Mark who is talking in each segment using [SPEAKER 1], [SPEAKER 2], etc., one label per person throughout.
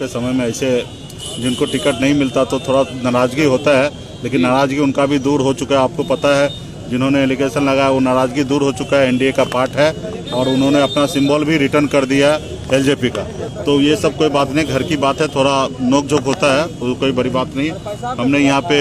[SPEAKER 1] के समय में ऐसे जिनको टिकट नहीं मिलता तो थोड़ा नाराज़गी होता है, लेकिन नाराज़गी उनका भी दूर हो चुका है। आपको पता है जिन्होंने एलिगेशन लगाया वो नाराज़गी दूर हो चुका है, एनडीए का पार्ट है और उन्होंने अपना सिंबल भी रिटर्न कर दिया एलजेपी का। तो ये सब कोई बात नहीं, घर की बात है, थोड़ा नोक-झोंक होता है, वो कोई बड़ी बात नहीं। हमने यहाँ पे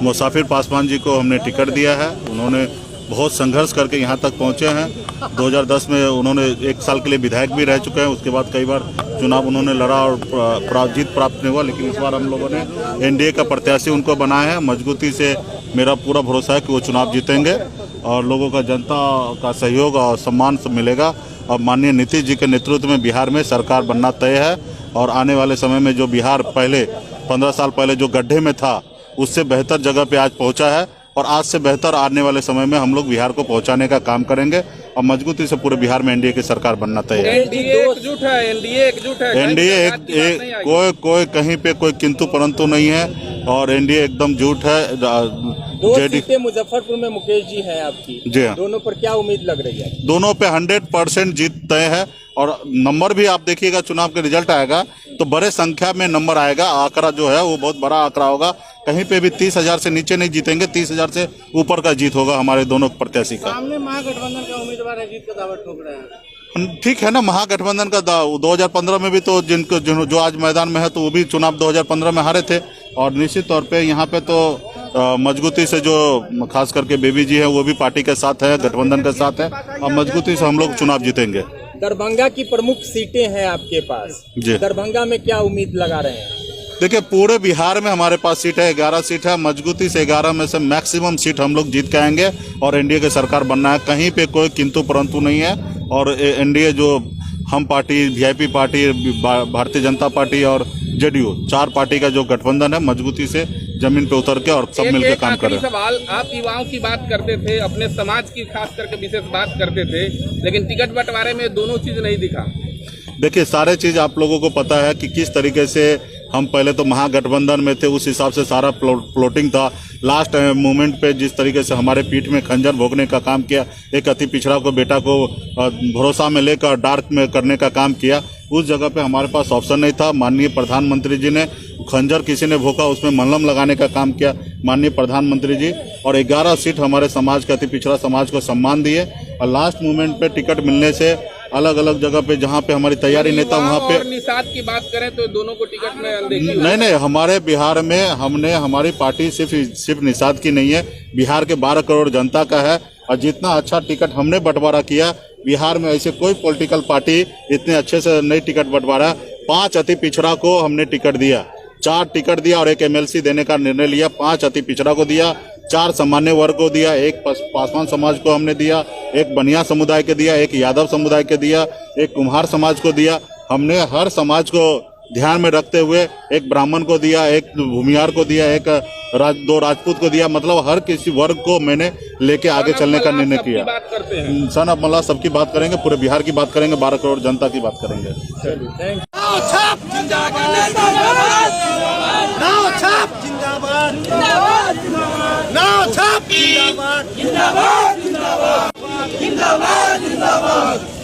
[SPEAKER 1] मुसाफिर पासवान जी को हमने टिकट दिया है, उन्होंने बहुत संघर्ष करके यहाँ तक पहुँचे हैं। 2010 में उन्होंने 1 साल के लिए विधायक भी रह चुके हैं, उसके बाद कई बार चुनाव उन्होंने लड़ा और जीत प्राप्त नहीं हुआ, लेकिन इस बार हम लोगों ने एनडीए का प्रत्याशी उनको बनाया है। मजबूती से मेरा पूरा भरोसा है कि वो चुनाव जीतेंगे और लोगों का, जनता का सहयोग और सम्मान सब मिलेगा। और माननीय नीतीश जी के नेतृत्व में बिहार में सरकार बनना तय है और आने वाले समय में जो बिहार पहले 15 साल पहले जो गड्ढे में था उससे बेहतर जगह पे आज पहुंचा है और आज से बेहतर आने वाले समय में हम लोग बिहार को पहुंचाने का काम करेंगे और मजबूती से पूरे बिहार में एनडीए की सरकार बनना तय है।
[SPEAKER 2] एनडीए एकजुट है,
[SPEAKER 1] एनडीए कोई कहीं पे कोई किंतु परंतु नहीं है और एनडीए एकदम जुट है।
[SPEAKER 2] 2 सीटें मुजफ्फरपुर में मुकेश जी हैं आपकी,
[SPEAKER 1] जी हाँ,
[SPEAKER 2] दोनों पर क्या उम्मीद लग रही है?
[SPEAKER 1] दोनों पे 100% जीत तय है और नंबर भी आप देखिएगा, चुनाव के रिजल्ट आएगा तो बड़े संख्या में नंबर आएगा। आंकड़ा जो है वो बहुत बड़ा आंकड़ा होगा, कहीं पे भी 30,000 से नीचे नहीं जीतेंगे, 30,000 से ऊपर का जीत होगा हमारे दोनों प्रत्याशी का।
[SPEAKER 2] सामने महागठबंधन का उम्मीदवार है, जीत का दावा ठोक रहे हैं।
[SPEAKER 1] ठीक है ना, महागठबंधन का 2015 में भी तो जो आज मैदान में है तो वो भी चुनाव 2015 में हारे थे और निश्चित तौर पे यहाँ पे तो मजबूती से जो खास करके बेबी जी है वो भी पार्टी के साथ है, गठबंधन के साथ है और मजबूती से हम लोग चुनाव जीतेंगे।
[SPEAKER 2] दरभंगा की प्रमुख सीटें हैं आपके पास
[SPEAKER 1] जी,
[SPEAKER 2] दरभंगा में क्या उम्मीद लगा रहे हैं?
[SPEAKER 1] देखिए पूरे बिहार में हमारे पास सीट है, 11 सीट है, मजबूती से 11 में से मैक्सिमम सीट हम लोग जीत के आएंगे और एनडीए की सरकार बनना है। कहीं पे कोई किंतु परंतु नहीं है और एनडीए जो हम party, VIP party, Bharatiya Janata party और जेडीयू 4 पार्टी का जो गठबंधन है मजबूती से जमीन पे उतर के और सब मिलकर काम कर रहे हैं।
[SPEAKER 3] सवाल, आप युवाओं की बात करते थे, अपने समाज की खास करके विशेष बात करते थे, लेकिन टिकट बंटवारे में दोनों चीज नहीं दिखा।
[SPEAKER 1] देखिए सारे चीज आप लोगों को पता है कि किस तरीके से हम पहले तो महागठबंधन में थे, उस हिसाब से सारा प्लॉटिंग था। लास्ट मोमेंट पे जिस तरीके से हमारे पीठ में खंजर भोगने का काम किया, एक अति पिछड़ा को बेटा को भरोसा में लेकर डार्क में करने का काम किया, उस जगह पे हमारे पास ऑप्शन नहीं था। माननीय प्रधानमंत्री जी ने, खंजर किसी ने भोंका उसमें मलहम लगाने का काम किया माननीय प्रधानमंत्री जी, और 11 सीट हमारे समाज के, अति पिछड़ा समाज को सम्मान दिए और लास्ट मोमेंट पे टिकट मिलने से अलग अलग जगह पे जहाँ पे हमारी तैयारी नहीं था वहाँ पे।
[SPEAKER 3] निषाद की बात करें तो दोनों को टिकट में अनदेखी।
[SPEAKER 1] नहीं, हमारे बिहार में हमारी पार्टी सिर्फ निषाद की नहीं है, बिहार के 12 करोड़ जनता का है और जितना अच्छा टिकट हमने बंटवारा किया बिहार में ऐसे कोई पॉलिटिकल पार्टी इतने अच्छे से नहीं टिकट बंटवारा। 5 अति पिछड़ा को हमने टिकट दिया, 4 टिकट दिया और 1 एमएलसी देने का निर्णय लिया। 5 अति पिछड़ा को दिया, 4 सामान्य वर्ग को दिया, 1 पासवान समाज को हमने दिया, 1 बनिया समुदाय के दिया, 1 यादव समुदाय के दिया, 1 कुम्हार समाज को दिया। हमने हर समाज को ध्यान में रखते हुए 1 ब्राह्मण को दिया, 1 भूमिहार को दिया, 2 राजपूत को दिया। मतलब हर किसी वर्ग को मैंने लेके आगे चलने का निर्णय किया। सन ऑफ मल्लाह सबकी बात करेंगे, पूरे बिहार की बात करेंगे, 12 करोड़ जनता की बात करेंगे।
[SPEAKER 4] जिंदाबाद।